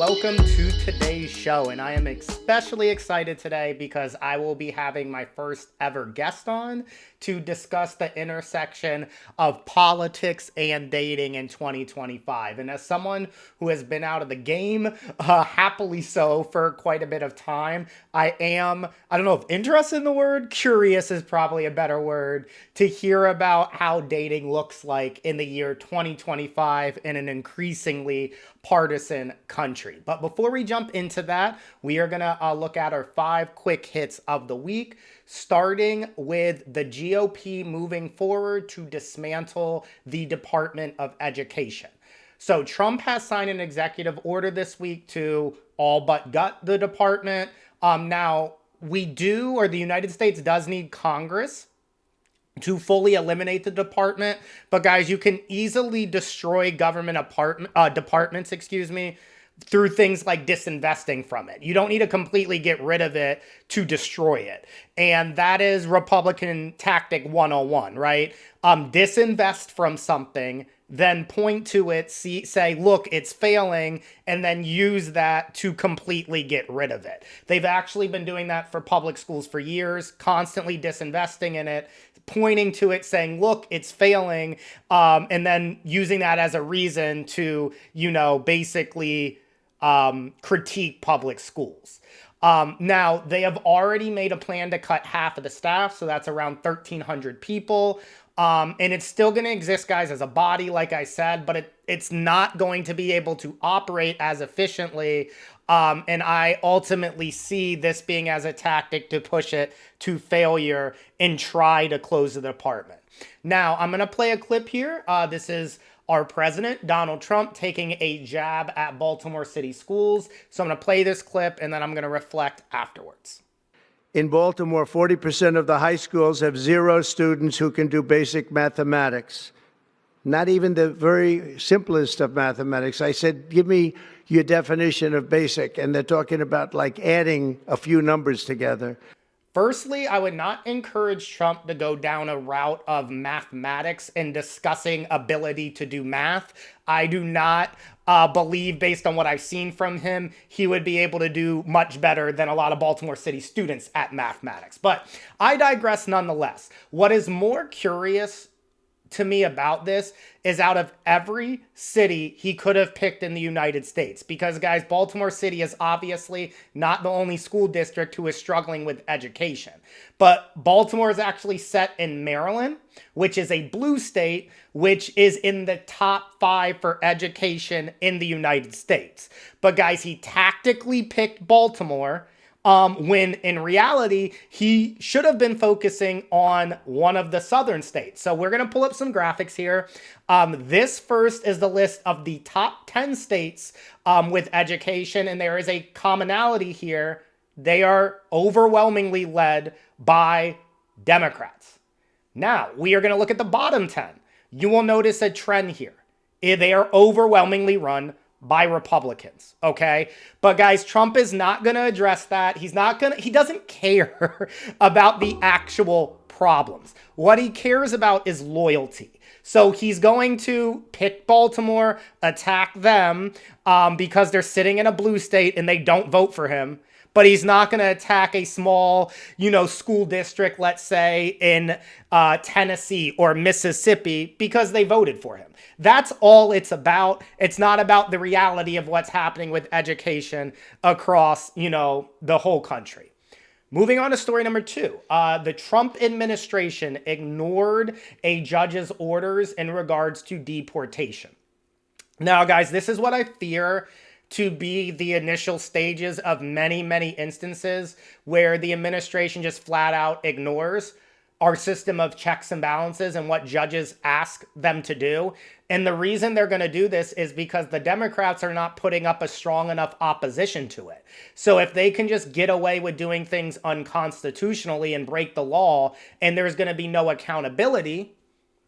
welcome to today's show. And I am especially excited today because I will be having my first ever guest on to discuss the intersection of politics and dating in 2025. And as someone who has been out of the game, happily so, for quite a bit of time, I don't know if interested in the word, curious is probably a better word, to hear about how dating looks like in the year 2025 in an increasingly partisan country. But before we jump into that, we are going to look at our 5 quick hits of the week, starting with the GOP moving forward to dismantle the Department of Education. So Trump has signed an executive order this week to all but gut the department. Now, the United States does need Congress to fully eliminate the department. But guys, you can easily destroy government departments, through things like disinvesting from it. You don't need to completely get rid of it to destroy it. And that is Republican tactic 101, right? Disinvest from something, then point to it, say, look, it's failing, and then use that to completely get rid of it. They've actually been doing that for public schools for years, constantly disinvesting in it, pointing to it, saying, look, it's failing, and then using that as a reason to, basically critique public schools. Now, they have already made a plan to cut half of the staff, so that's around 1,300 people. And it's still going to exist, guys, as a body, like I said, but it's not going to be able to operate as efficiently. And I ultimately see this being as a tactic to push it to failure and try to close the department. Now, I'm going to play a clip here. This is our president, Donald Trump, taking a jab at Baltimore City schools. So I'm going to play this clip, and then I'm going to reflect afterwards. In Baltimore, 40% of the high schools have 0 students who can do basic mathematics. Not even the very simplest of mathematics. I said, give me your definition of basic. And they're talking about like adding a few numbers together. Firstly, I would not encourage Trump to go down a route of mathematics and discussing ability to do math. I do not believe, based on what I've seen from him, he would be able to do much better than a lot of Baltimore City students at mathematics. But I digress nonetheless. What is more curious to me about this is out of every city he could have picked in the United States. Because, guys, Baltimore City is obviously not the only school district who is struggling with education. But Baltimore is actually set in Maryland, which is a blue state, which is in the top 5 for education in the United States. But, guys, he tactically picked Baltimore when in reality, he should have been focusing on one of the southern states. So we're going to pull up some graphics here. This first is the list of the top 10 states with education, and there is a commonality here. They are overwhelmingly led by Democrats. Now, we are going to look at the bottom 10. You will notice a trend here. They are overwhelmingly run by Republicans, okay? But guys, Trump is not going to address that. He doesn't care about the actual problems. What he cares about is loyalty. So he's going to pick Baltimore, attack them because they're sitting in a blue state and they don't vote for him. But he's not going to attack a small, school district, let's say, in Tennessee or Mississippi because they voted for him. That's all it's about. It's not about the reality of what's happening with education across, the whole country. Moving on to story number 2. The Trump administration ignored a judge's orders in regards to deportation. Now, guys, this is what I fear to be the initial stages of many, many instances where the administration just flat out ignores our system of checks and balances and what judges ask them to do. And the reason they're going to do this is because the Democrats are not putting up a strong enough opposition to it. So if they can just get away with doing things unconstitutionally and break the law, and there's going to be no accountability,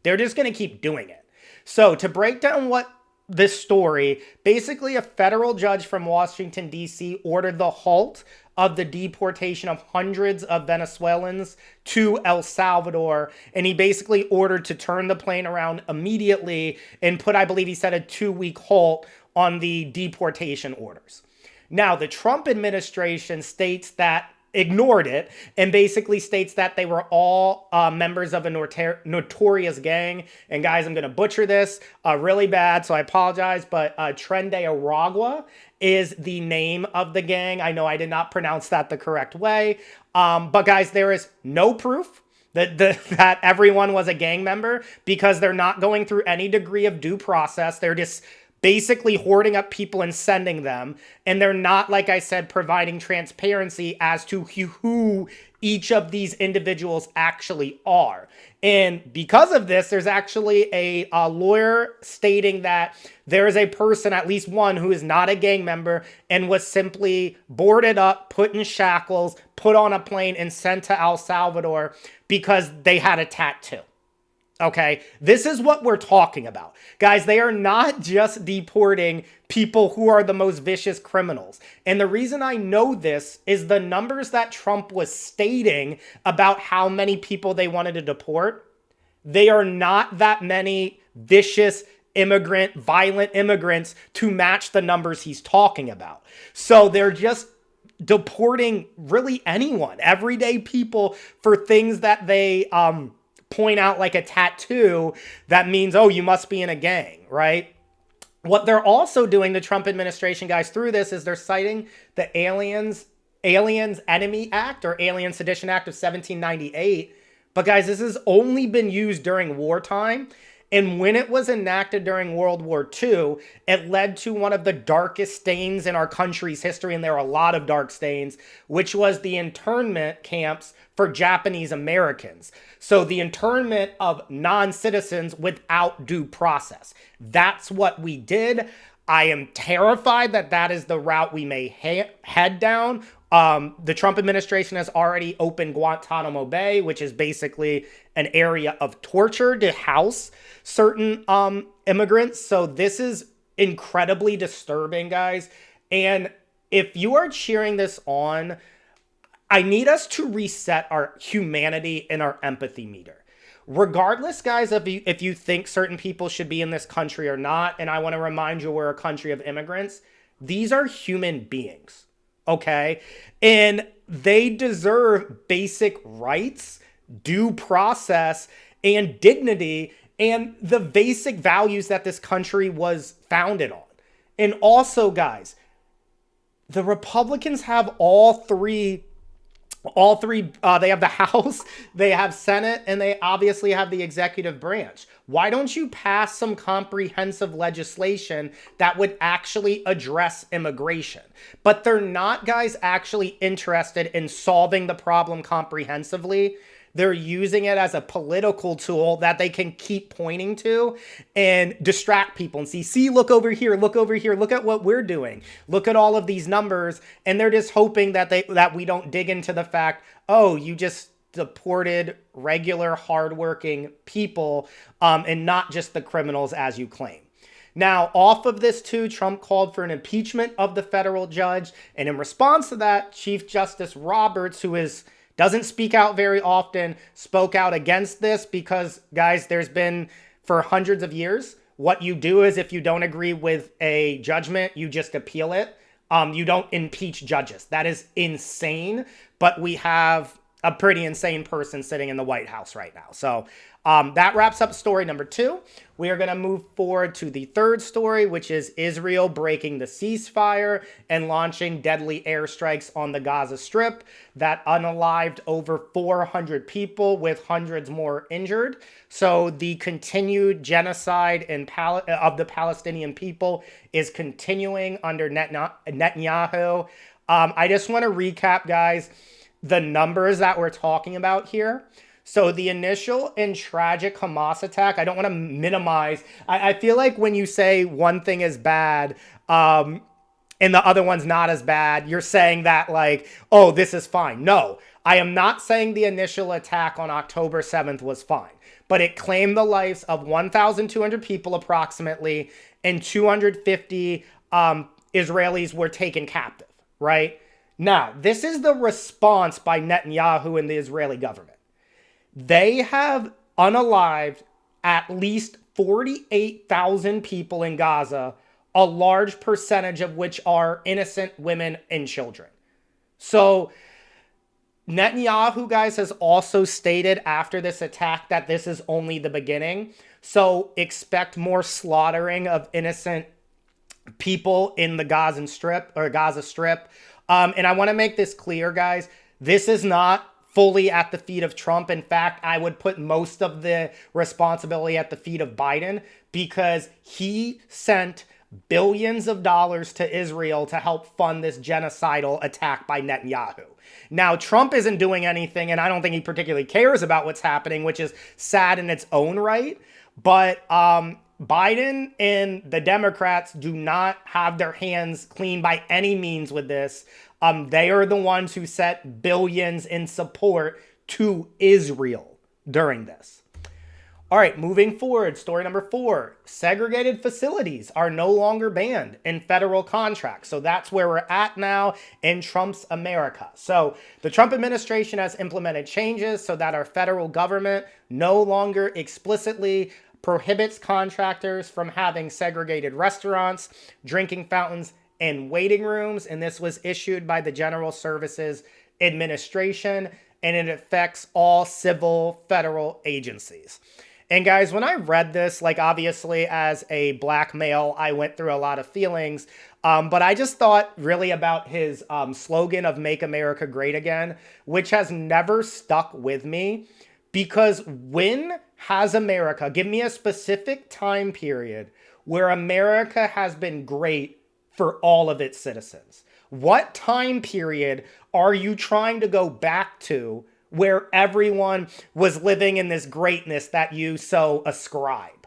they're just going to keep doing it. So to break down what this story, basically a federal judge from Washington, D.C. ordered the halt of the deportation of hundreds of Venezuelans to El Salvador. And he basically ordered to turn the plane around immediately and put, I believe he said, a 2-week halt on the deportation orders. Now, the Trump administration states that ignored it and basically states that they were all members of a notorious gang. And guys, I'm going to butcher this really bad, so I apologize, but Tren de Aragua is the name of the gang. I know I did not pronounce that the correct way, but guys, there is no proof that everyone was a gang member because they're not going through any degree of due process. They're just basically hoarding up people and sending them. And they're not, like I said, providing transparency as to who each of these individuals actually are. And because of this, there's actually a lawyer stating that there is a person, at least one, who is not a gang member and was simply boarded up, put in shackles, put on a plane, and sent to El Salvador because they had a tattoo. Okay, this is what we're talking about. Guys, they are not just deporting people who are the most vicious criminals. And the reason I know this is the numbers that Trump was stating about how many people they wanted to deport. They are not that many vicious violent immigrants to match the numbers he's talking about. So they're just deporting really anyone, everyday people, for things that they point out, like a tattoo that means, oh, you must be in a gang, right? What they're also doing, the Trump administration guys, through this is they're citing the Aliens Enemy Act or Alien Sedition Act of 1798. But guys, this has only been used during wartime. And when it was enacted during World War II, it led to one of the darkest stains in our country's history, and there are a lot of dark stains, which was the internment camps for Japanese Americans. So the internment of non-citizens without due process. That's what we did. I am terrified that that is the route we may head down. The Trump administration has already opened Guantanamo Bay, which is basically an area of torture to house certain immigrants. So this is incredibly disturbing, guys. And if you are cheering this on, I need us to reset our humanity and our empathy meter. Regardless, guys, if you think certain people should be in this country or not, and I want to remind you we're a country of immigrants, these are human beings, okay? And they deserve basic rights, due process, and dignity, and the basic values that this country was founded on. And also, guys, the Republicans have all three, they have the House, they have Senate, and they obviously have the executive branch. Why don't you pass some comprehensive legislation that would actually address immigration? But they're not, guys, actually interested in solving the problem comprehensively. They're using it as a political tool that they can keep pointing to and distract people and see, look over here, look at what we're doing. Look at all of these numbers. And they're just hoping that we don't dig into the fact, oh, you just deported regular, hardworking people and not just the criminals as you claim. Now, off of this too, Trump called for an impeachment of the federal judge. And in response to that, Chief Justice Roberts, who doesn't speak out very often, spoke out against this because, guys, there's been, for hundreds of years, what you do is if you don't agree with a judgment, you just appeal it. You don't impeach judges. That is insane, but we have a pretty insane person sitting in the White House right now. So that wraps up story number 2. We are going to move forward to the third story, which is Israel breaking the ceasefire and launching deadly airstrikes on the Gaza Strip that unalived over 400 people with hundreds more injured. So the continued genocide of the Palestinian people is continuing under Netanyahu. I just want to recap, guys, the numbers that we're talking about here. So the initial and tragic Hamas attack, I don't want to minimize. I feel like when you say one thing is bad and the other one's not as bad, you're saying that like, oh, this is fine. No, I am not saying the initial attack on October 7th was fine, but it claimed the lives of 1,200 people approximately, and 250 Israelis were taken captive, right? Now, this is the response by Netanyahu and the Israeli government. They have unalived at least 48,000 people in Gaza a large percentage of which are innocent women and children. So Netanyahu, guys, has also stated after this attack that this is only the beginning. So expect more slaughtering of innocent people in the Gaza Strip. And I want to make this clear, guys. This is not fully at the feet of Trump. In fact, I would put most of the responsibility at the feet of Biden, because he sent billions of dollars to Israel to help fund this genocidal attack by Netanyahu. Now, Trump isn't doing anything, and I don't think he particularly cares about what's happening, which is sad in its own right. But Biden and the Democrats do not have their hands clean by any means with this. They are the ones who set billions in support to Israel during this. All right, moving forward, story number 4. Segregated facilities are no longer banned in federal contracts. So that's where we're at now in Trump's America. So the Trump administration has implemented changes so that our federal government no longer explicitly prohibits contractors from having segregated restaurants, drinking fountains, and waiting rooms. And this was issued by the General Services Administration, and it affects all civil federal agencies. And guys, when I read this, like obviously as a black male, I went through a lot of feelings, but I just thought really about his slogan of Make America Great Again, which has never stuck with me, because when has America, give me a specific time period where America has been great for all of its citizens. What time period are you trying to go back to where everyone was living in this greatness that you so ascribe?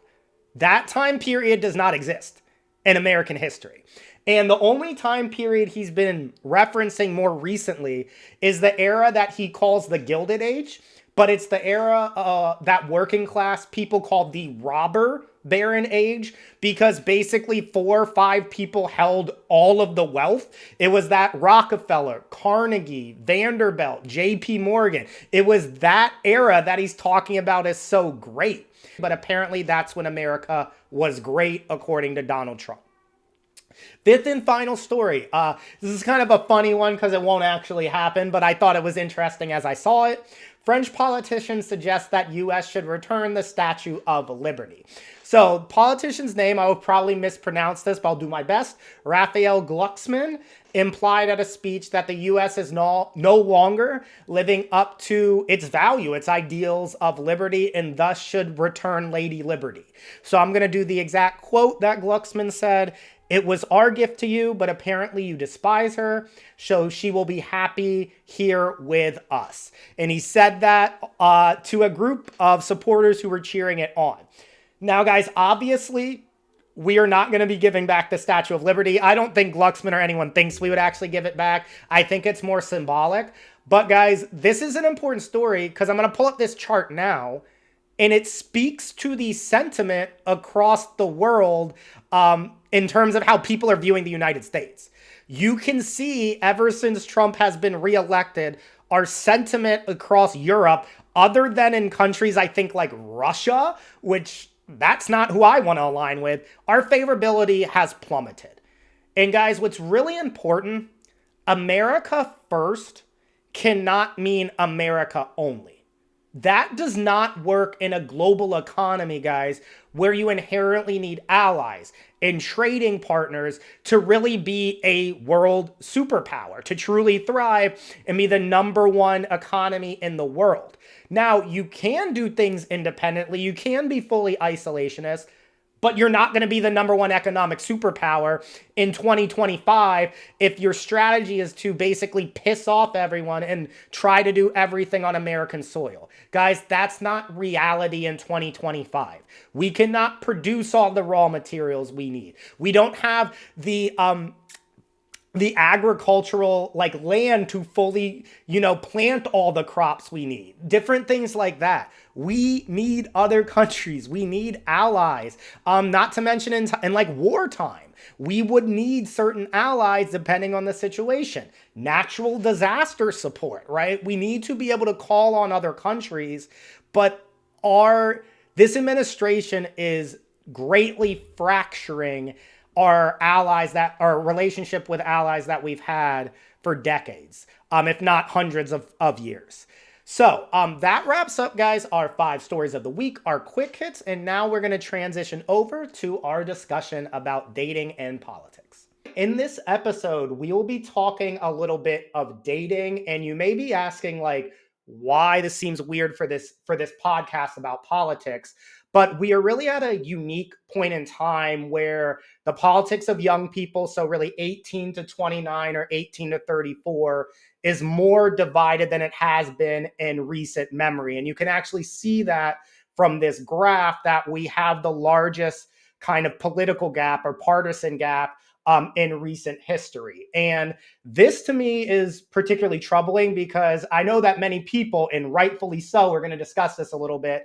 That time period does not exist in American history. And the only time period he's been referencing more recently is the era that he calls the Gilded Age, but it's the era that working class people called the robber baron age, because basically 4 or 5 people held all of the wealth. It was that Rockefeller, Carnegie, Vanderbilt, JP Morgan. It was that era that he's talking about as so great. But apparently that's when America was great, according to Donald Trump. 5th and final story. This is kind of a funny one because it won't actually happen, but I thought it was interesting as I saw it. French politicians suggest that U.S. should return the Statue of Liberty. So, politician's name, I will probably mispronounce this, but I'll do my best. Raphael Glucksmann implied at a speech that the U.S. is no longer living up to its value, its ideals of liberty, and thus should return Lady Liberty. So I'm going to do the exact quote that Glucksmann said. It was our gift to you, but apparently you despise her, so she will be happy here with us. And he said that to a group of supporters who were cheering it on. Now, guys, obviously, we are not going to be giving back the Statue of Liberty. I don't think Glucksmann or anyone thinks we would actually give it back. I think it's more symbolic. But, guys, this is an important story because I'm going to pull up this chart now, and it speaks to the sentiment across the world in terms of how people are viewing the United States. You can see ever since Trump has been reelected, our sentiment across Europe, other than in countries, I think, like Russia, which that's not who I want to align with, our favorability has plummeted. And guys, what's really important, America first cannot mean America only. That does not work in a global economy, guys, where you inherently need allies and trading partners to really be a world superpower, to truly thrive and be the #1 economy in the world. Now, you can do things independently. You can be fully isolationist, but you're not going to be the #1 economic superpower in 2025 if your strategy is to basically piss off everyone and try to do everything on American soil. Guys, that's not reality in 2025. We cannot produce all the raw materials we need. We don't have the agricultural land to fully, plant all the crops we need. Different things like that. We need other countries. We need allies. Not to mention in wartime, we would need certain allies depending on the situation. Natural disaster support, right? We need to be able to call on other countries, but this administration is greatly fracturing our allies that our relationship with allies that we've had for decades, if not hundreds of years. So that wraps up, guys, our 5 stories of the week, our quick hits, and now we're going to transition over to our discussion about dating and politics. In this episode, we will be talking a little bit of dating, and you may be asking, like, why this seems weird for this podcast about politics. But we are really at a unique point in time where the politics of young people, so really 18 to 29 or 18 to 34, is more divided than it has been in recent memory. And you can actually see that from this graph that we have the largest kind of political gap or partisan gap in recent history. And this to me is particularly troubling because I know that many people, and rightfully so, we're going to discuss this a little bit,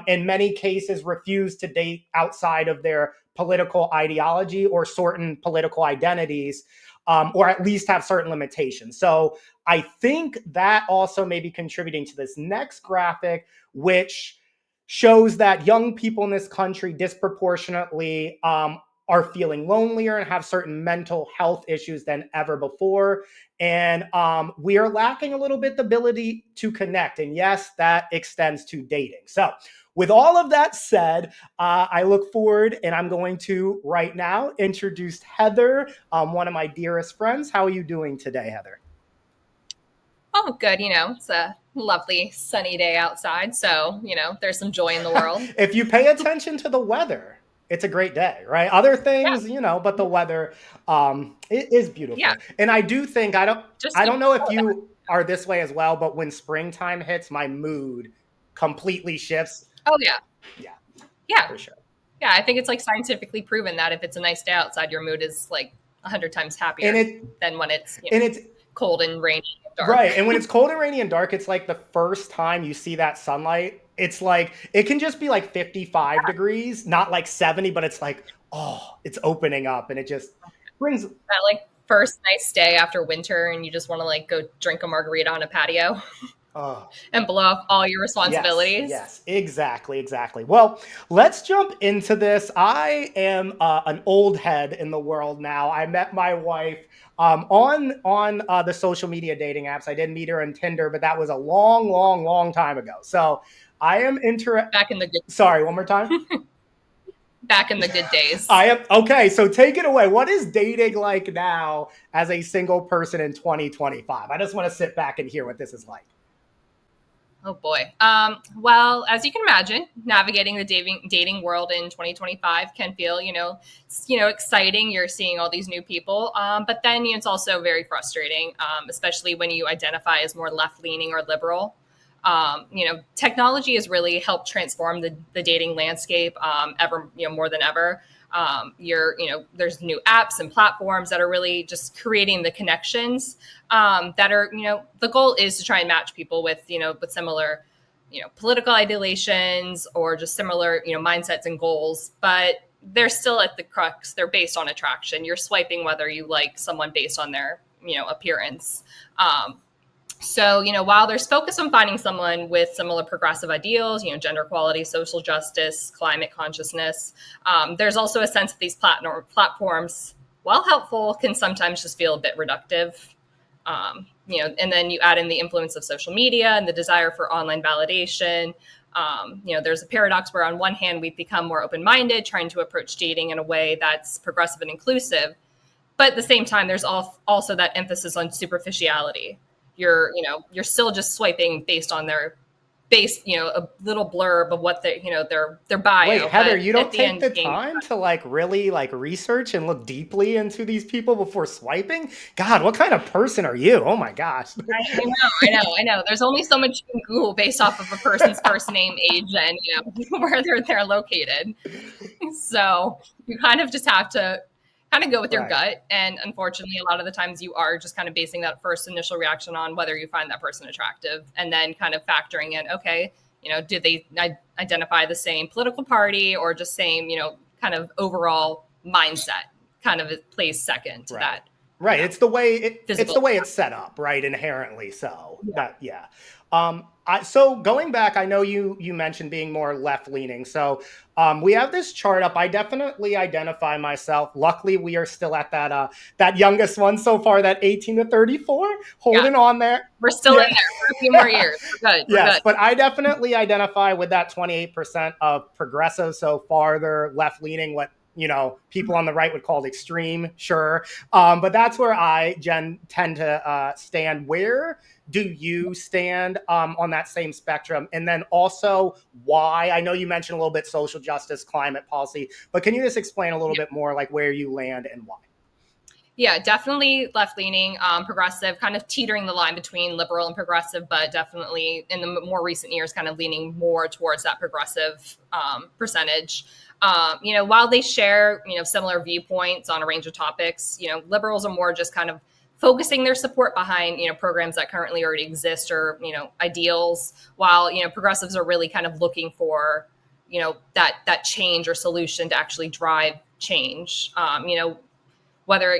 in many cases refuse to date outside of their political ideology or certain political identities, or at least have certain limitations. So I think that also may be contributing to this next graphic, which shows that young people in this country disproportionately are feeling lonelier and have certain mental health issues than ever before. And we are lacking a little bit the ability to connect. And yes, that extends to dating. So with all of that said, I look forward, and I'm going to right now introduce Heather, one of my dearest friends. How are you doing today, Heather? Oh, good. It's a lovely sunny day outside. So, there's some joy in the world. If you pay attention to the weather, it's a great day, right? Other things, Yeah. but the weather it is beautiful. Yeah. And I do think I don't know if that. you are this way as well, but when springtime hits, my mood completely shifts. Oh, yeah. Yeah. Yeah. For sure. Yeah. I think it's like scientifically proven that if it's a nice day outside, your mood is like 100 times happier than when it's, it's cold and rainy and dark. Right. And when it's cold and rainy and dark, it's like the first time you see that sunlight. It's like, it can just be like 55 degrees, not like 70, but it's like, oh, it's opening up, and it just brings that like first nice day after winter, and you just want to like go drink a margarita on a patio and blow off all your responsibilities. Yes, exactly. Well, let's jump into this. I am an old head in the world now. I met my wife on the social media dating apps. I didn't meet her on Tinder, but that was a long time ago. So I am back in the good. Sorry, one more time. Back in the good days. I am okay. So take it away. What is dating like now as a single person in 2025? I just want to sit back and hear what this is like. Oh boy. Well, as you can imagine, navigating the dating world in 2025 can feel, exciting. You're seeing all these new people, but then it's also very frustrating, especially when you identify as more left-leaning or liberal. Technology has really helped transform the dating landscape ever, more than ever. There's new apps and platforms that are really just creating the connections that are, the goal is to try and match people with similar, political ideations or just similar, mindsets and goals. But they're still at the crux. They're based on attraction. You're swiping whether you like someone based on their, appearance. So, while there's focus on finding someone with similar progressive ideals, gender equality, social justice, climate consciousness, there's also a sense that these platforms, while helpful, can sometimes just feel a bit reductive. And then you add in the influence of social media and the desire for online validation. There's a paradox where on one hand, we've become more open-minded, trying to approach dating in a way that's progressive and inclusive. But at the same time, there's also that emphasis on superficiality. You're still just swiping based on their a little blurb of what their bio. Wait, Heather, you don't take the time to really research and look deeply into these people before swiping? God, what kind of person are you? Oh my gosh. I know. There's only so much you can Google based off of a person's first name, age, and where they're located. So you kind of just have to kind of go with your gut. And unfortunately, a lot of the times you are just kind of basing that first initial reaction on whether you find that person attractive, and then kind of factoring in, okay, do they identify the same political party or just same, kind of overall mindset kind of plays second to that. Right. It's the way it's set up, right? Inherently. So So going back, I know you mentioned being more left leaning. So we have this chart up. I definitely identify myself. Luckily, we are still at that youngest one so far, that 18 to 34, Yeah, holding on there. we're still in Yeah. there for a few more years. We're good. We're Yes, good. but I definitely identify with that 28% of progressive, so farther left leaning, what people on the right would call extreme, sure. But that's where tend to stand. Where do you stand on that same spectrum? And then also why? I know you mentioned a little bit social justice, climate policy, but can you just explain a little bit more like where you land and why? Yeah, definitely left leaning, progressive, kind of teetering the line between liberal and progressive, but definitely in the more recent years, kind of leaning more towards that progressive percentage. While they share, similar viewpoints on a range of topics, liberals are more just kind of focusing their support behind, programs that currently already exist or, ideals, while, progressives are really kind of looking for, that change or solution to actually drive change. Whether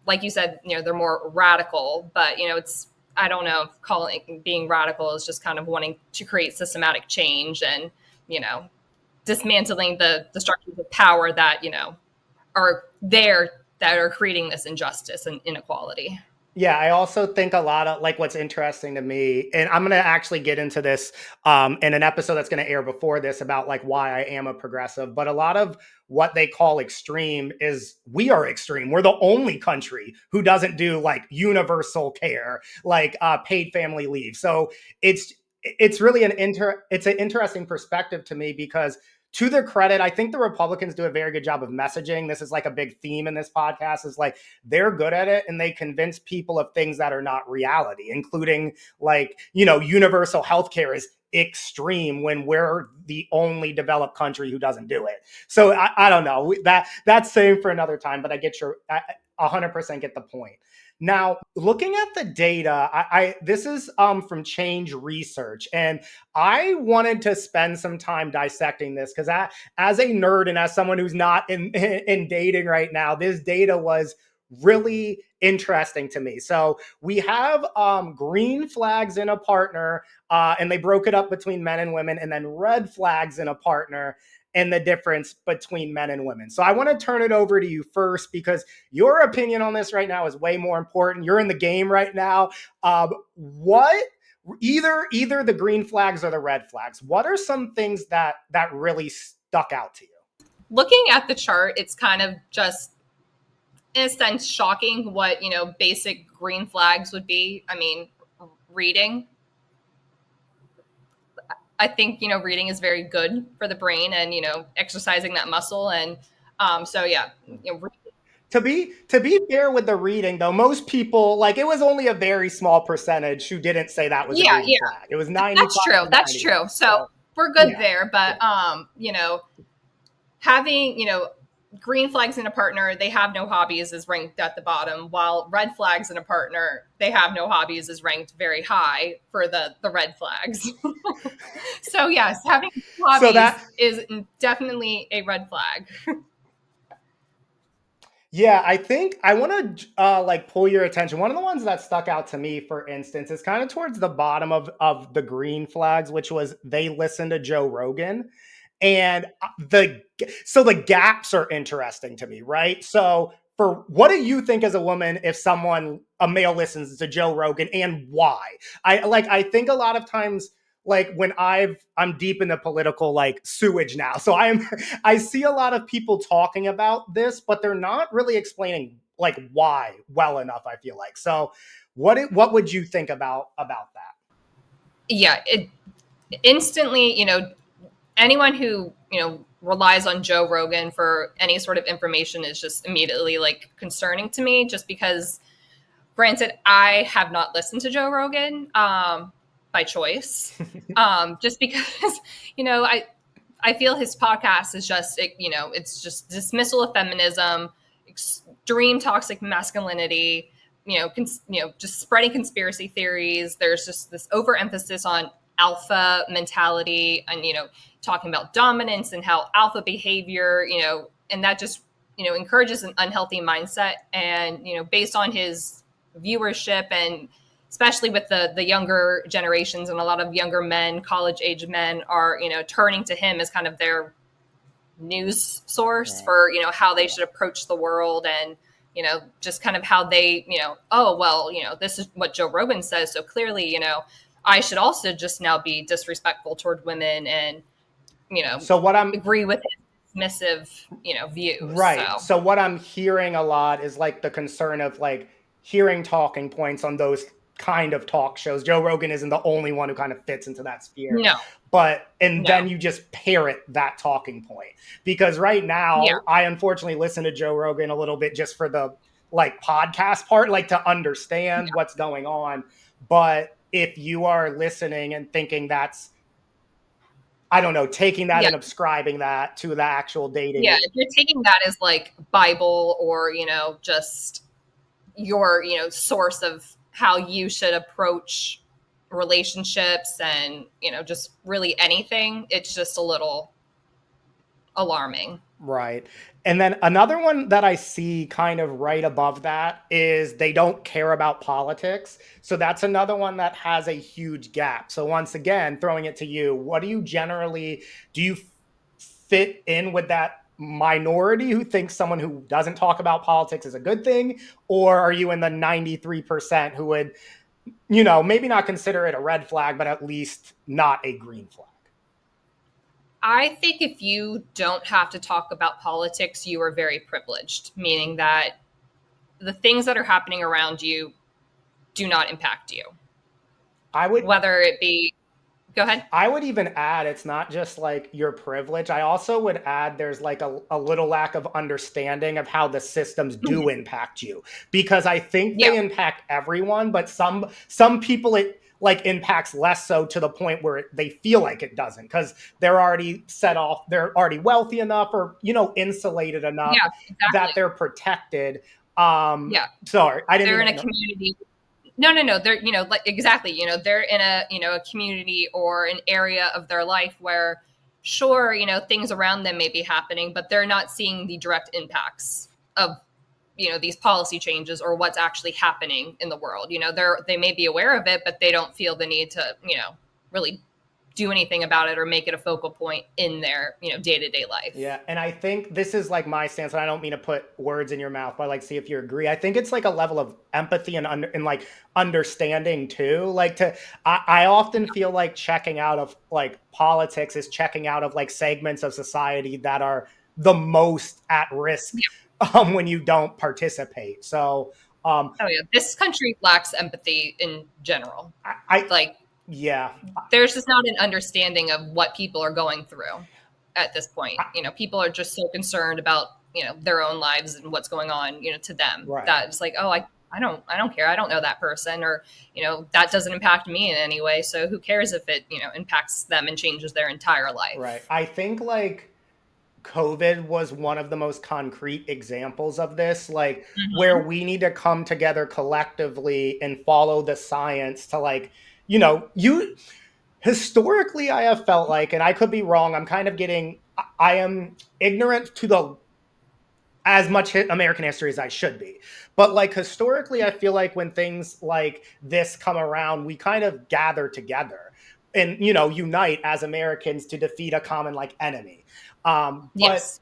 like you said, they're more radical, but it's, I don't know if calling it being radical is just kind of wanting to create systematic change and you know dismantling the structures of power that are there, that are creating this injustice and inequality. Yeah, I also think a lot of like what's interesting to me, and I'm gonna actually get into this in an episode that's gonna air before this about like why I am a progressive. But a lot of what they call extreme is we are extreme. We're the only country who doesn't do like universal care, like paid family leave. So it's really it's an interesting perspective to me because to their credit, I think the Republicans do a very good job of messaging. This is like a big theme in this podcast is like they're good at it and they convince people of things that are not reality, including like, universal healthcare is extreme when we're the only developed country who doesn't do it. So I don't know that's same for another time, but I get I 100% get the point. Now, looking at the data, this is from Change Research, and I wanted to spend some time dissecting this because as a nerd and as someone who's not in dating right now, this data was really interesting to me. So we have green flags in a partner, and they broke it up between men and women, and then red flags in a partner and the difference between men and women. So I want to turn it over to you first because your opinion on this right now is way more important. You're in the game right now. What either the green flags or the red flags? What are some things that really stuck out to you? Looking at the chart, it's kind of just in a sense shocking what basic green flags would be. I mean, reading, I think reading is very good for the brain and exercising that muscle. And so yeah, To be fair with the reading though, most people like it was only a very small percentage who didn't say that was a yeah, green yeah, flag. It was 95 that's true. to That's 90. true. So So we're good yeah. there. But having green flags in a partner, they have no hobbies, is ranked at the bottom, while red flags in a partner, they have no hobbies, is ranked very high for the red flags. So yes, having So hobbies that is definitely a red flag. Yeah, I think I want to like pull your attention. One of the ones that stuck out to me, for instance, is kind of towards the bottom of the green flags, which was they listen to Joe Rogan, and the gaps are interesting to me, right? So for what do you think as a woman if a male listens to Joe Rogan and why? I think a lot of times like when I'm deep in the political like sewage now. So I see a lot of people talking about this, but they're not really explaining like why well enough, I feel like. So what would you think about that? Yeah, it instantly, anyone who, relies on Joe Rogan for any sort of information is just immediately like concerning to me, just because granted, I have not listened to Joe Rogan by choice, just because I feel his podcast is just it's just dismissal of feminism, extreme toxic masculinity, just spreading conspiracy theories. There's just this overemphasis on alpha mentality and talking about dominance and how alpha behavior, and that just encourages an unhealthy mindset. And based on his viewership and especially with the younger generations, and a lot of younger men, college age men, are turning to him as kind of their news source for how they should approach the world, and just kind of how they oh well, this is what Joe Rogan says, so clearly I should also just now be disrespectful toward women, and So what I'm agree with his dismissive views. right. So what I'm hearing a lot is like the concern of like hearing talking points on those kind of talk shows. Joe Rogan isn't the only one who kind of fits into that sphere. No, And no, then you just parrot that talking point. Because right yeah, now, I unfortunately listen to Joe Rogan a little bit just for the like podcast part, like to understand what's going on. But if you are listening and thinking that's, I don't know, taking that yeah, and ascribing that to the actual yeah. dating. If you're taking that as like Bible, or just your source of how you should approach relationships, and just really anything, it's just a little alarming. Right. And then another one that I see kind of right above that is they don't care about politics. So that's another one that has a huge gap. So once again, throwing it to you, what do you generally do you fit in with that minority who thinks someone who doesn't talk about politics is a good thing, or are you in the 93% who would, maybe not consider it a red flag, but at least not a green flag? I think if you don't have to talk about politics, you are very privileged, meaning that the things that are happening around you do not impact you. I would Whether it be, go ahead. I would even add it's not just like your privilege. I also would add there's like a little lack of understanding of how the systems do impact you, because I think Yeah. they impact everyone, but some people it like impacts less so to the point where they feel like it doesn't because they're already set off, they're already wealthy enough or insulated enough Yeah, that exactly. they're protected. Yeah. Sorry, I didn't They're mean in a to. community. No. They're, like exactly, they're in a, a community or an area of their life where, sure, things around them may be happening, but they're not seeing the direct impacts of, these policy changes or what's actually happening in the world. They may be aware of it, but they don't feel the need to, really do anything about it or make it a focal point in their, day-to-day life. Yeah, and I think this is like my stance, and I don't mean to put words in your mouth, but like see if you agree. I think it's like a level of empathy and like understanding too. Like I often feel like checking out of like politics is checking out of like segments of society that are the most at risk when you don't participate. So Oh yeah, this country lacks empathy in general. I Like, yeah, there's just not an understanding of what people are going through at this point. I, People are just so concerned about their own lives and what's going on to them, right. that it's like, oh, I don't care, I don't know that person, or that doesn't impact me in any way, so who cares if it impacts them and changes their entire life. Right. I think like COVID was one of the most concrete examples of this, like where Mhm. we need to come together collectively and follow the science to like, you historically, I have felt like, and I could be wrong, I'm kind of getting, I am ignorant to the as much American history as I should be. But like historically, I feel like when things like this come around, we kind of gather together and unite as Americans to defeat a common like enemy. But Yes.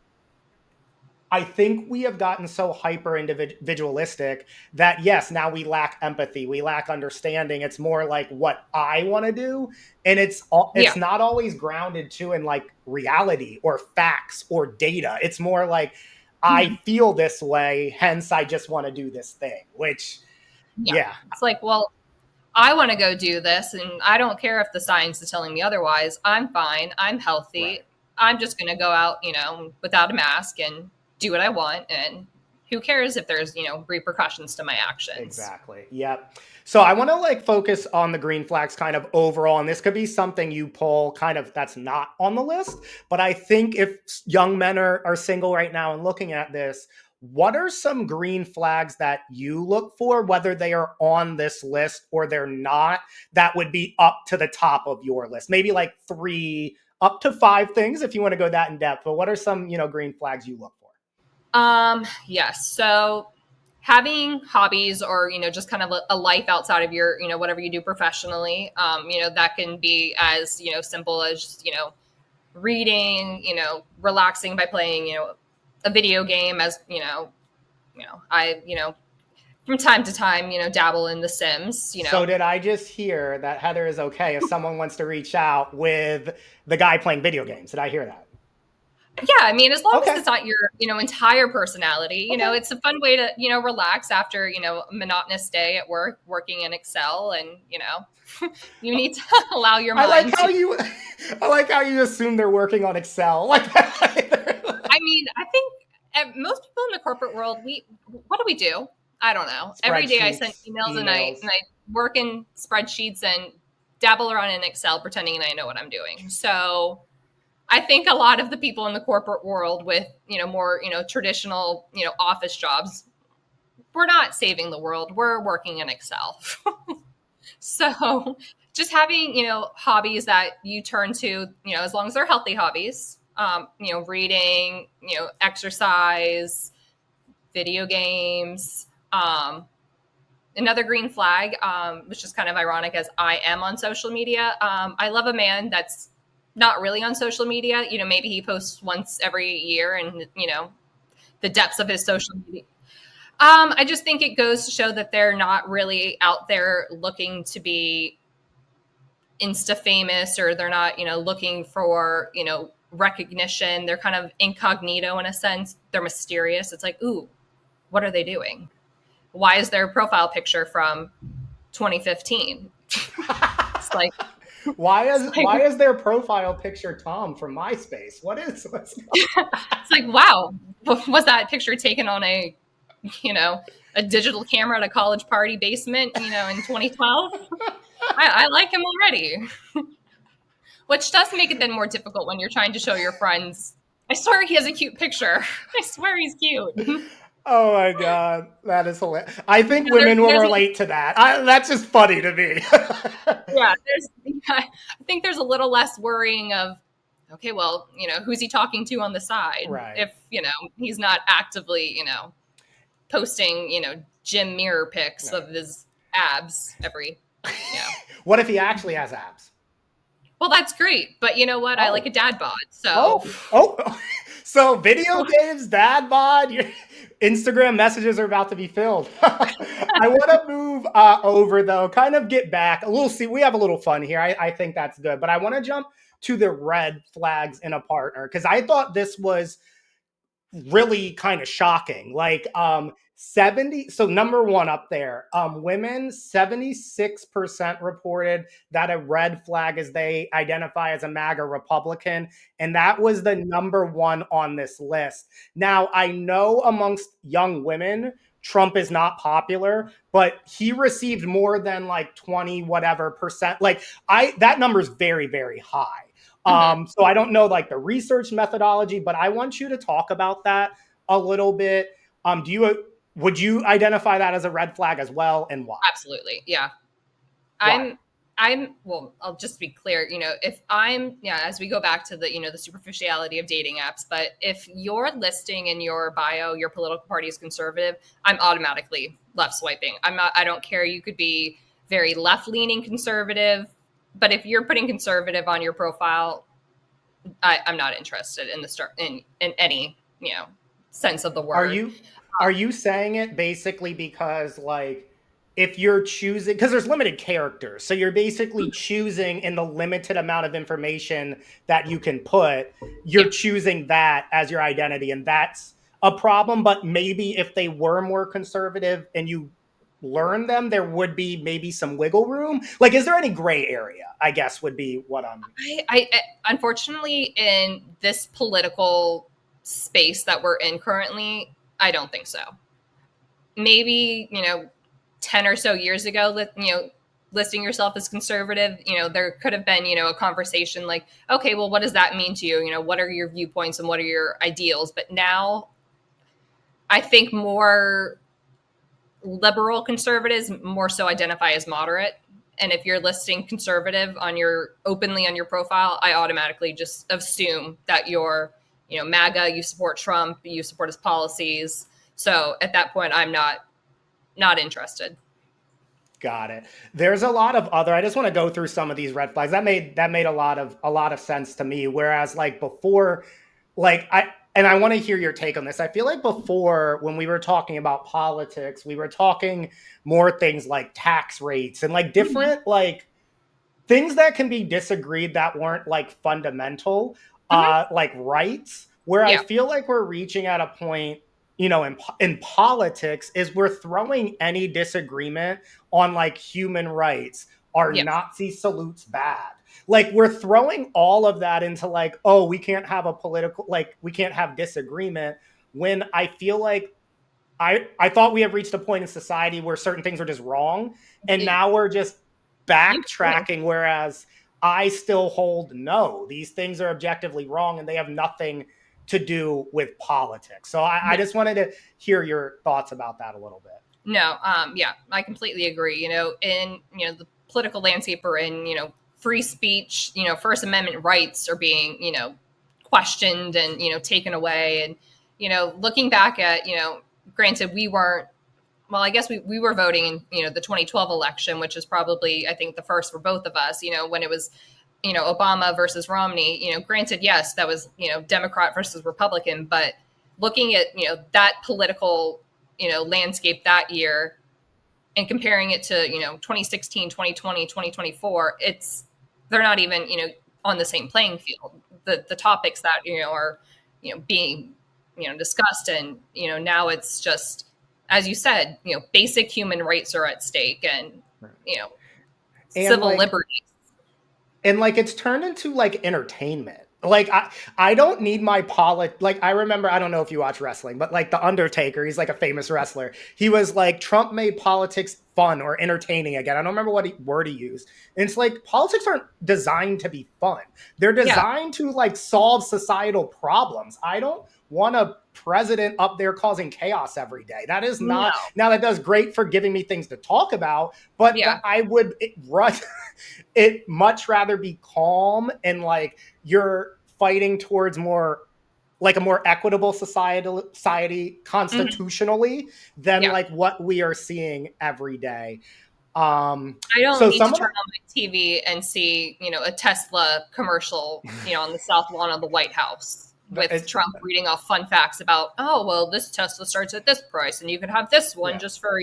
I think we have gotten so hyper individualistic that yes, now we lack empathy, we lack understanding. It's more like what I want to do, and it's Yeah. not always grounded to in like reality or facts or data. It's more like I Mhm. feel this way, hence I just want to do this thing. Which, Yeah. yeah, It's like, well, I want to go do this, and I don't care if the science is telling me otherwise. I'm fine. I'm healthy. right. I'm just going to go out, without a mask and do what I want. And who cares if there's, repercussions to my actions? Exactly. Yep. So I want to like focus on the green flags kind of overall, and this could be something you pull kind of that's not on the list. But I think if young men are single right now and looking at this, what are some green flags that you look for, whether they are on this list or they're not, that would be up to the top of your list? Maybe like 3 up to 5 things if you want to go that in depth. But what are some, green flags you look for? Yes. So having hobbies or, just kind of a life outside of your, whatever you do professionally, that can be as, simple as, reading, relaxing by playing, a video game, as, I, from time to time, dabble in The Sims, So did I just hear that Heather is okay if someone wants to reach out with the guy playing video games? Did I hear that? Yeah, I mean, as long as Okay. it's not your, entire personality, Okay. it's a fun way to, relax after, a monotonous day at work, working in Excel, and, you need to allow your I like mind how to. you I like how you assume they're working on Excel. Like I mean, I think most people in the corporate world, what do we do? I don't know. Every day I send spreadsheets, emails, and I emails. and I work in spreadsheets and dabble around in Excel, pretending I know what I'm doing. So I think a lot of the people in the corporate world with, more, traditional, office jobs, we're not saving the world. We're working in Excel. So just having, hobbies that you turn to, as long as they're healthy hobbies, reading, exercise, video games, another green flag, which is kind of ironic as I am on social media. I love a man that's not really on social media. Maybe he posts once every year, and, the depths of his social media. I just think it goes to show that they're not really out there looking to be Insta famous, or they're not, looking for, recognition. They're kind of incognito in a sense. They're mysterious. It's like, ooh, what are they doing? Why is their profile picture from 2015? It's like, why it's is like, why is their profile picture Tom from MySpace? What's it's like, wow, was that picture taken on you know, a digital camera at a college party basement, in 2012? I like him already, which does make it then more difficult when you're trying to show your friends. I swear he has a cute picture. I swear he's cute. Oh my god, that is hilarious. I think There's, women will there's relate to that. That's just funny to me. yeah, I think there's a little less worrying of, okay, well, who's he talking to on the side? Right. If, he's not actively, posting, gym mirror pics Right. of his abs every, What if he actually has abs? well, that's great. But you know what? I like Oh. a dad bod. So, Oh. So video games, dad bod, your Instagram messages are about to be filled. I want to move over though, kind of get back a little. See, we have a little fun here. I think that's good, but I want to jump to the red flags in a partner because I thought this was really kind of shocking. Like 70, so number one up there, women 76% reported that a red flag is they identify as a MAGA Republican, and that was the number one on this list. Now I know amongst young women Trump is not popular, but he received more than like 20 whatever percent. Like I that number is very, very high. mhm. So I don't know like the research methodology, but I want you to talk about that a little bit. Do you would you identify that as a red flag as well, and why? Absolutely. Yeah. Why? Well, I'll just be clear, if yeah, as we go back to the, the superficiality of dating apps, but if you're listing in your bio, your political party is conservative, I'm automatically left swiping. I don't care. You could be very left leaning conservative, but if you're putting conservative on your profile, I'm not interested in in any, sense of the Are word. you are you saying it basically because like if you're choosing because there's limited characters, so you're basically choosing in the limited amount of information that you can put, Yeah. you're choosing that as your identity, and that's a problem. But maybe if they were more conservative and you learn them, there would be maybe some wiggle room. Like, is there any gray area? I guess would be what I'm. Unfortunately, in this political space that we're in currently, I don't think so. Maybe 10 or so years ago, listing yourself as conservative, there could have been a conversation like, okay, well, what does that mean to you? What are your viewpoints and what are your ideals? But now, I think more liberal conservatives more so identify as moderate. And if you're listing conservative on your openly on your profile, I automatically just assume that you're, MAGA, you support Trump, you support his policies. So at that point, I'm not not interested. Got it. There's a lot of other. I just want to go through some of these red flags. That made a lot of sense to me. Whereas like before, like I want to hear your take on this. I feel like before when we were talking about politics, we were talking more things like tax rates and like Mhm. different like things that can be disagreed that weren't like fundamental, Mhm. like rights. Where I Yeah. feel like we're reaching at a point, in politics, is we're throwing any disagreement on like human rights. Are Yes. Nazi salutes bad? Like we're throwing all of that into like, oh, we can't have a political, like we can't have disagreement. When I feel like I thought we have reached a point in society where certain things are just wrong, and You, now we're just you backtracking. Whereas I still hold no, these things are objectively wrong, and they have nothing to do with politics. So I just wanted to hear your thoughts about that a little bit. No, yeah, I completely agree. In the political landscape we're in, free speech, First Amendment rights are being, questioned and taken away. And looking back at, granted we weren't. Well, I guess we were voting in the 2012 election, which is probably I think the first for both of us. When it was Obama versus Romney. Granted, yes, that was Democrat versus Republican, but looking at that political landscape that year and comparing it to 2016, 2020, 2024, it's they're not even on the same playing field. The topics that are being discussed, and now it's just, as you said, basic human rights are at stake, and you know And civil like liberties. it's turned into like entertainment. Like I don't need my like I remember, I don't know if you watch wrestling, but like the Undertaker, he's like a famous wrestler. He was like, Trump made politics fun or entertaining again. I don't remember what word he used. And it's like politics aren't designed to be fun. They're Yeah. designed to like solve societal problems. I don't want a president up there causing chaos every day. That is not, No. now that does great for giving me things to talk about, but Yeah. I would run it much rather be calm and like you're fighting towards more like a more equitable society Mhm. constitutionally than Yeah. like what we are seeing every day. I don't So need to some of turn on my TV and see, a Tesla commercial, on the south lawn of the White House with it's Trump reading off fun facts about, oh, well, this Tesla starts at this price and you can have this one yeah, just for,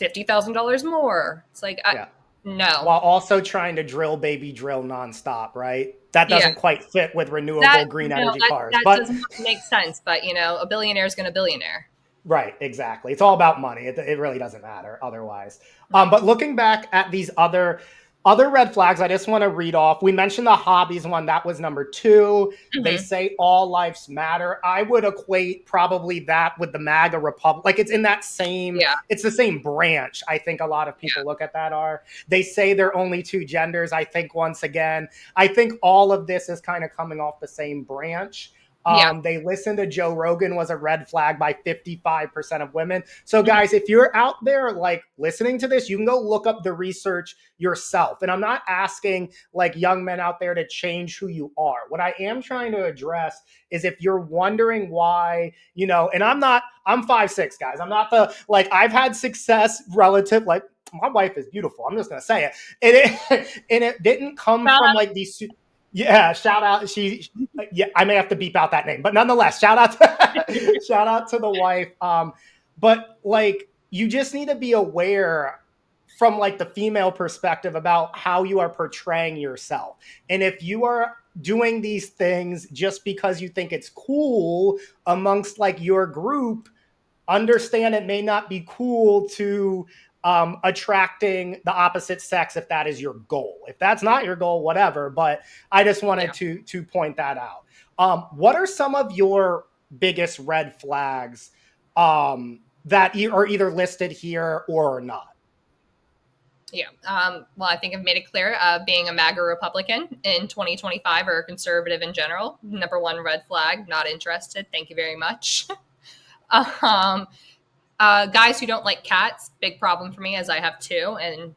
$50,000 more. It's like, yeah, no. while also trying to drill baby drill nonstop, right? That Yeah. doesn't quite fit with renewable That, green no, energy that, cars, that but doesn't make sense. But, a billionaire is going to billionaire. right, exactly. It's all about money. It really doesn't matter otherwise. Right. But looking back at these other red flags, I just want to read off. We mentioned the hobbies one. That was number two. They Hmm. say all lives matter. I would equate probably that with the MAGA Republic. Like Yeah. it's the same branch. I think a lot of Yeah. people look at that are. They say there are only two genders. I think once again, I think all of this is kind of coming off the same branch. Yeah. They listened to Joe Rogan was a red flag by 55% of women. So, Mhm. guys, if you're out there like listening to this, you can go look up the research yourself. And I'm not asking like young men out there to change who you are. What I am trying to address is if you're wondering why, and I'm 5'6", guys. I'm not I've had success relative, like my wife is beautiful. I'm just going to say it. And it didn't come Shout from out. like these, yeah, shout out. Yeah, I may have to beep out that name, but nonetheless, shout out to shout out to the wife. But like you just need to be aware from like the female perspective about how you are portraying yourself. And if you are doing these things just because you think it's cool amongst like your group, understand it may not be cool to attracting the opposite sex if that is your goal. If that's not your goal, whatever. But I just wanted Yeah. to point that out. What are some of your biggest red flags that are either listed here or not? Yeah. Well, I think I've made it clear. Being a MAGA Republican in 2025 or a conservative in general, number one red flag, not interested. Thank you very much. um, Guys who don't like cats, big problem for me as I have two, and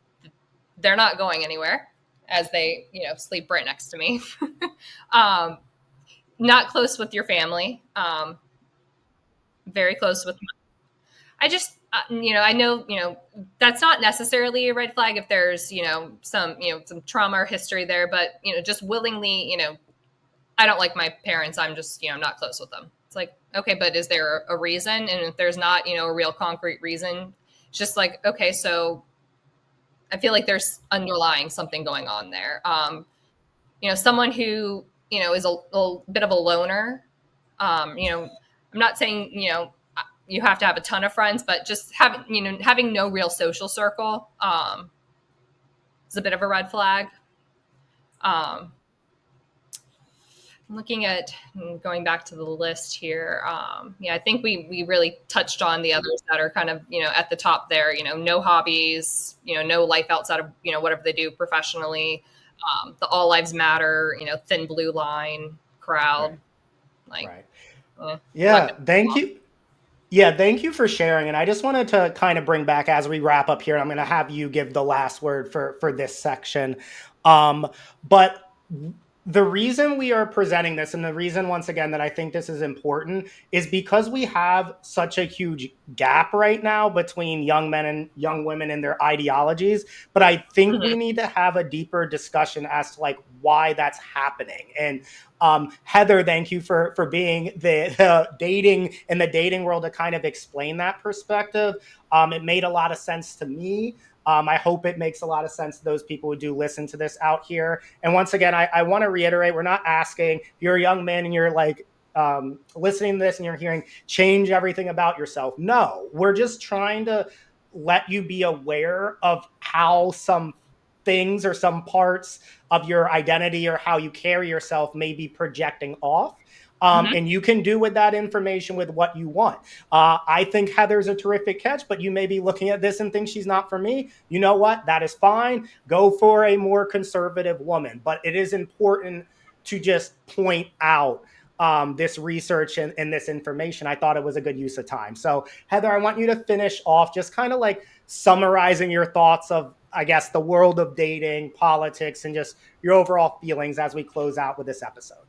they're not going anywhere as they, sleep right next to me. um, Not close with your family. Very close with. I just I know, that's not necessarily a red flag if there's, some trauma or history there, but, just willingly, I don't like my parents. I'm just, not close with them. It's like, okay, but is there a reason? And if there's not, a real concrete reason, it's just like, okay, so I feel like there's underlying something going on there. Someone who, is a bit of a loner, I'm not saying, you have to have a ton of friends, but just having no real social circle, is a bit of a red flag. Um, Looking at going back to the list here, I think we really touched on the others that are kind of at the top there. No hobbies, no life outside of whatever they do professionally. The All Lives Matter, thin blue line crowd, Right. like Right. I'm not Yeah. Thank you. Yeah, thank you for sharing. And I just wanted to kind of bring back as we wrap up here. I'm going to have you give the last word for this section. Um, but the reason we are presenting this, and the reason once again that I think this is important, is because we have such a huge gap right now between young men and young women and their ideologies. But I think we Mhm. need to have a deeper discussion as to like why that's happening. And Heather, thank you for being the dating in the dating world to kind of explain that perspective. It made a lot of sense to me. I hope it makes a lot of sense to those people who do listen to this out here. And once again, I want to reiterate, we're not asking if you're a young man and you're like listening to this and you're hearing change everything about yourself. No, we're just trying to let you be aware of how some things or some parts of your identity or how you carry yourself may be projecting off. Mhm. And you can do with that information with what you want. I think Heather's a terrific catch, but you may be looking at this and think she's not for me. You know what? That is fine. Go for a more conservative woman. But it is important to just point out this research and this information. I thought it was a good use of time. So, Heather, I want you to finish off just kind of like summarizing your thoughts of, I guess, the world of dating, politics, and just your overall feelings as we close out with this episode.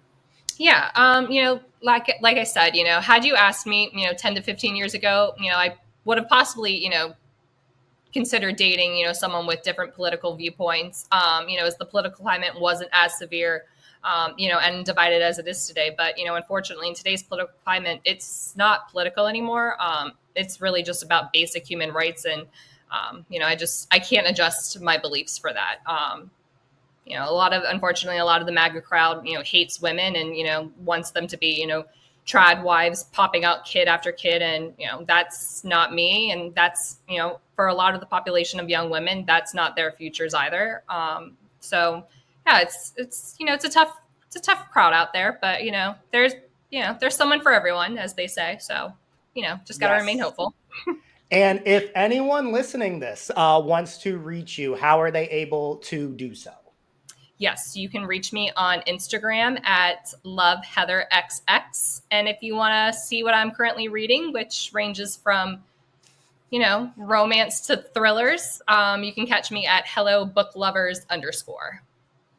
Yeah. Like I said, had you asked me, 10 to 15 years ago, I would have possibly, considered dating, someone with different political viewpoints, as the political climate wasn't as severe, and divided as it is today. But, unfortunately, in today's political climate, it's not political anymore. It's really just about basic human rights. And, I can't adjust my beliefs for that. Unfortunately, a lot of the MAGA crowd, hates women and, wants them to be, trad wives popping out kid after kid. And, that's not me. And that's, for a lot of the population of young women, that's not their futures either. So yeah, it's a tough crowd out there, but, there's someone for everyone, as they say. So, just got to remain Yes. hopeful. And if anyone listening this wants to reach you, how are they able to do so? Yes, you can reach me on Instagram at loveheatherxx. And if you want to see what I'm currently reading, which ranges from, romance to thrillers, you can catch me at hellobooklovers_.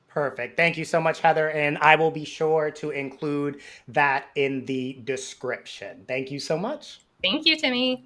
Perfect. Thank you so much, Heather. And I will be sure to include that in the description. Thank you so much. Thank you, Timmy.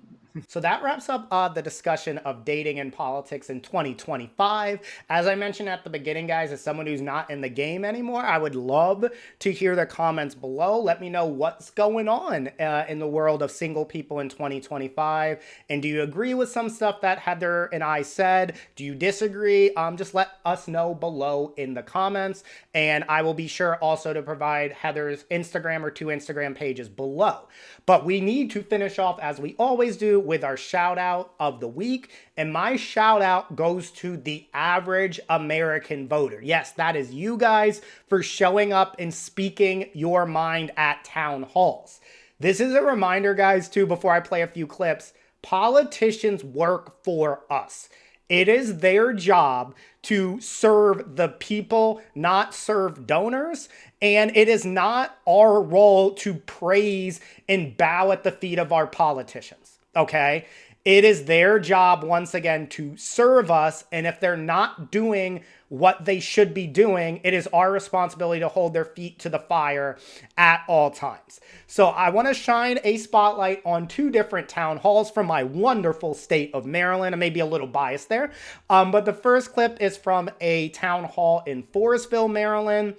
So that wraps up the discussion of dating and politics in 2025. As I mentioned at the beginning, guys, as someone who's not in the game anymore, I would love to hear the comments below. Let me know what's going on in the world of single people in 2025. And do you agree with some stuff that Heather and I said? Do you disagree? Just let us know below in the comments. And I will be sure also to provide Heather's Instagram or 2 Instagram pages below. But we need to finish off, as we always do, with our shout out of the week. And my shout out goes to the average American voter. Yes, that is you guys for showing up and speaking your mind at town halls. This is a reminder, guys, too, before I play a few clips. Politicians work for us. It is their job to serve the people, not serve donors. And it is not our role to praise and bow at the feet of our politicians. Okay? It is their job, once again, to serve us. And if they're not doing what they should be doing, it is our responsibility to hold their feet to the fire at all times. So I want to shine a spotlight on two different town halls from my wonderful state of Maryland. I may be a little biased there. But the first clip is from a town hall in Forestville, Maryland.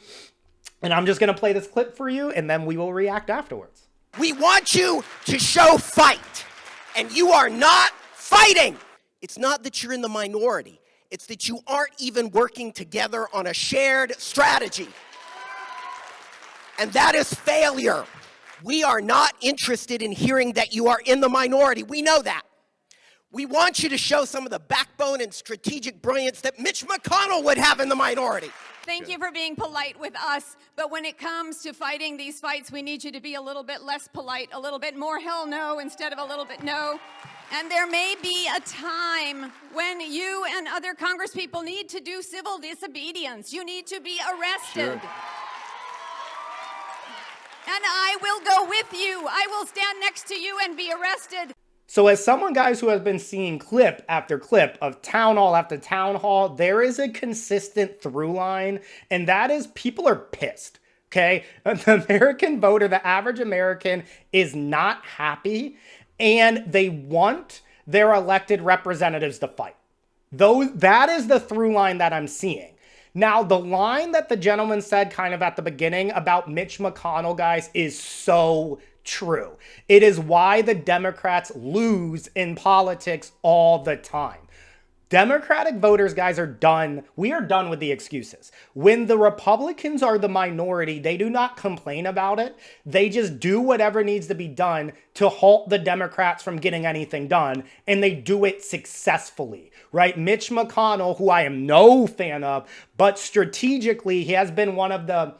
And I'm just going to play this clip for you, and then we will react afterwards. We want you to show fight. And you are not fighting. It's not that you're in the minority. It's that you aren't even working together on a shared strategy. And that is failure. We are not interested in hearing that you are in the minority. We know that. We want you to show some of the backbone and strategic brilliance that Mitch McConnell would have in the minority. Thank you for being polite with us, but when it comes to fighting these fights, we need you to be a little bit less polite, a little bit more hell no instead of a little bit no. And there may be a time when you and other congresspeople need to do civil disobedience. You need to be arrested. Sure. And I will go with you. I will stand next to you and be arrested. So as someone, guys, who has been seeing clip after clip of town hall after town hall, there is a consistent through line, and that is people are pissed, okay? The American voter, the average American, is not happy, and they want their elected representatives to fight. That is the through line that I'm seeing. Now, the line that the gentleman said kind of at the beginning about Mitch McConnell, guys, is so true. It is why the Democrats lose in politics all the time. Democratic voters, guys, are done. We are done with the excuses. When the Republicans are the minority, they do not complain about it. They just do whatever needs to be done to halt the Democrats from getting anything done, and they do it successfully, right? Mitch McConnell, who I am no fan of, but strategically, he has been one of the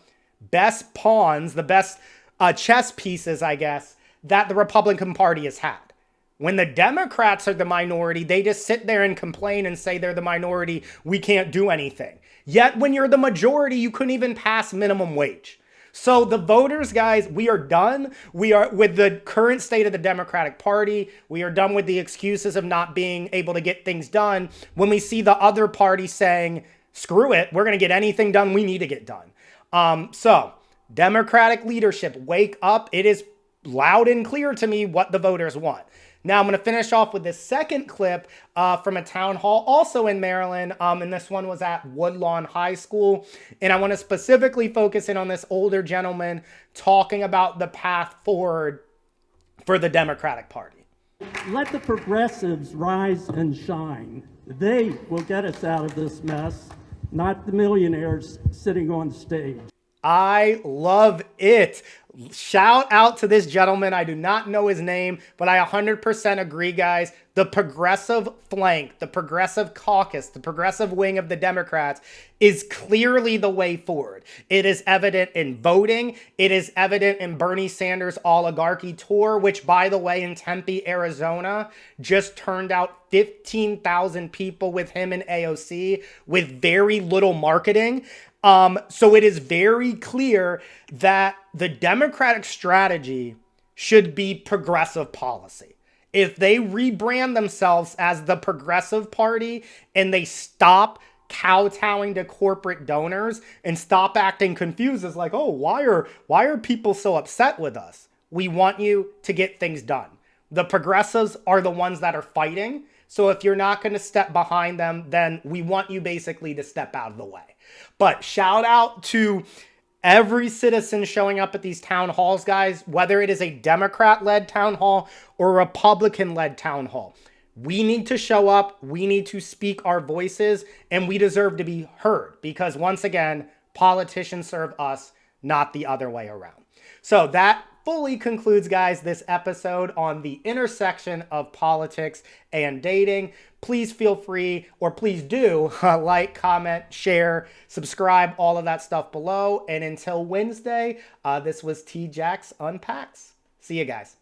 best pawns, the best chess pieces, I guess, that the Republican Party has had. When the Democrats are the minority, they just sit there and complain and say they're the minority, we can't do anything. Yet when you're the majority, you couldn't even pass minimum wage. So the voters, guys, we are done. We are with the current state of the Democratic Party. We are done with the excuses of not being able to get things done. When we see the other party saying, screw it, we're going to get anything done we need to get done. So Democratic leadership, wake up. It is loud and clear to me what the voters want. Now, I'm going to finish off with this second clip from a town hall also in Maryland, and this one was at Woodlawn High School. And I want to specifically focus in on this older gentleman talking about the path forward for the Democratic Party. Let the progressives rise and shine. They will get us out of this mess, not the millionaires sitting on stage. I love it. Shout out to this gentleman. I do not know his name, but I 100% agree, guys. The progressive flank, the progressive caucus, the progressive wing of the Democrats is clearly the way forward. It is evident in voting. It is evident in Bernie Sanders' oligarchy tour, which, by the way, in Tempe, Arizona, just turned out 15,000 people with him in AOC with very little marketing. So it is very clear that the Democratic strategy should be progressive policy. If they rebrand themselves as the Progressive Party and they stop kowtowing to corporate donors and stop acting confused as like, oh, why are people so upset with us? We want you to get things done. The progressives are the ones that are fighting. So if you're not going to step behind them, then we want you basically to step out of the way. But shout out to every citizen showing up at these town halls, guys, whether it is a Democrat-led town hall or a Republican-led town hall. We need to show up, we need to speak our voices, and we deserve to be heard because, once again, politicians serve us, not the other way around. So that fully concludes, guys, this episode on the intersection of politics and dating. Please feel free, or please do, like, comment, share, subscribe, all of that stuff below. And until Wednesday, this was TJacks Unpacks. See you guys.